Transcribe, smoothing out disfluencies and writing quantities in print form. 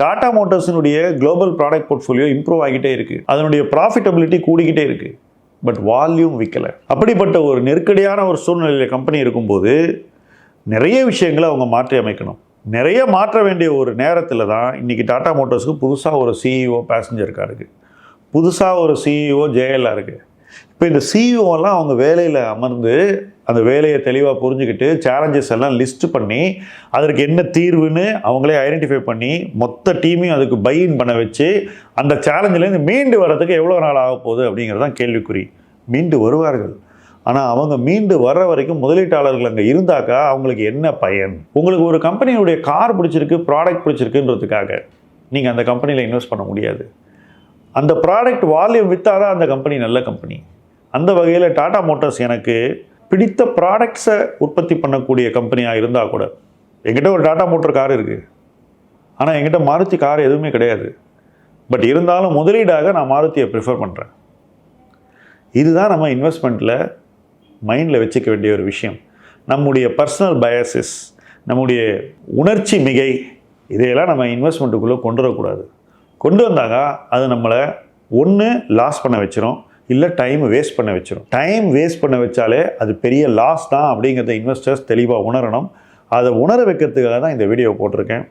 டாடா மோட்டார்ஸினுடைய global product portfolio improve ஆகிட்டே இருக்குது, அதனுடைய ப்ராஃபிட்டபிலிட்டி கூடிக்கிட்டே இருக்குது. பட் வால்யூம் விற்கலை. அப்படிப்பட்ட ஒரு நெருக்கடியான ஒரு சூழ்நிலையில் கம்பெனி இருக்கும்போது நிறைய விஷயங்களை அவங்க மாற்றி அமைக்கணும். நிறைய மாற்ற வேண்டிய ஒரு நேரத்தில் தான் இன்றைக்கி டாடா மோட்டார்ஸுக்கு புதுசாக ஒரு சிஇஓ பேசஞ்சர் காருக்கு, புதுசாக ஒரு சிஇஓ ஜேஎல்ஆர் இருக்குது. இப்போ இந்த சிஇஓலாம் அவங்க வேலையில் அமர்ந்து அந்த வேலையை தெளிவாக புரிஞ்சுக்கிட்டு சேலஞ்சஸ் எல்லாம் லிஸ்ட் பண்ணி அதற்கு என்ன தீர்வுன்னு அவங்களே ஐடென்டிஃபை பண்ணி மொத்த டீமையும் அதுக்கு பைஇன் பண்ண வச்சு அந்த சேலஞ்சிலேருந்து மீண்டு வர்றதுக்கு எவ்வளோ நாள் ஆக போகுது அப்படிங்கிறது தான் கேள்விக்குறி. மீண்டு வருவார்கள். ஆனால் அவங்க மீண்டு வர்ற வரைக்கும் முதலீட்டாளர்கள் அங்கே இருந்தாக்கா அவங்களுக்கு என்ன பயன்? உங்களுக்கு ஒரு கம்பெனியுடைய கார் பிடிச்சிருக்கு, ப்ராடக்ட் பிடிச்சிருக்குன்றதுக்காக நீங்கள் அந்த கம்பெனியில் இன்வெஸ்ட் பண்ண முடியாது. அந்த ப்ராடக்ட் வால்யூம் விற்றாதான் அந்த கம்பெனி நல்ல கம்பெனி. அந்த வகையில் டாடா மோட்டார்ஸ் எனக்கு பிடித்த ப்ராடக்ட்ஸை உற்பத்தி பண்ணக்கூடிய கம்பெனியாக இருந்தால் கூட, என்கிட்ட ஒரு டாடா மோட்டார் கார் இருக்குது, ஆனால் என்கிட்ட மாருதி கார் எதுவுமே கிடையாது. பட் இருந்தாலும் முதலீடாக நான் மாருதியை ப்ரிஃபர் பண்ணுறேன். இதுதான் நம்ம இன்வெஸ்ட்மெண்ட்டில் மைண்டில் வச்சுக்க வேண்டிய ஒரு விஷயம். நம்முடைய பர்சனல் பயாசஸ், நம்முடைய உணர்ச்சி மிகை, இதையெல்லாம் நம்ம இன்வெஸ்ட்மெண்ட்டுக்குள்ளே கொண்டு வரக்கூடாது. கொண்டு வந்தாங்க அது நம்மளை ஒன்று லாஸ் பண்ண வச்சிரும், இல்லை டைம் வேஸ்ட் பண்ண வச்சிரும். டைம் வேஸ்ட் பண்ண வச்சாலே அது பெரிய லாஸ் தான் அப்படிங்கிறத இன்வெஸ்டர்ஸ் தெளிவாக உணரணும். அதை உணர வைக்கிறதுக்காக தான் இந்த வீடியோ போட்டிருக்கேன்.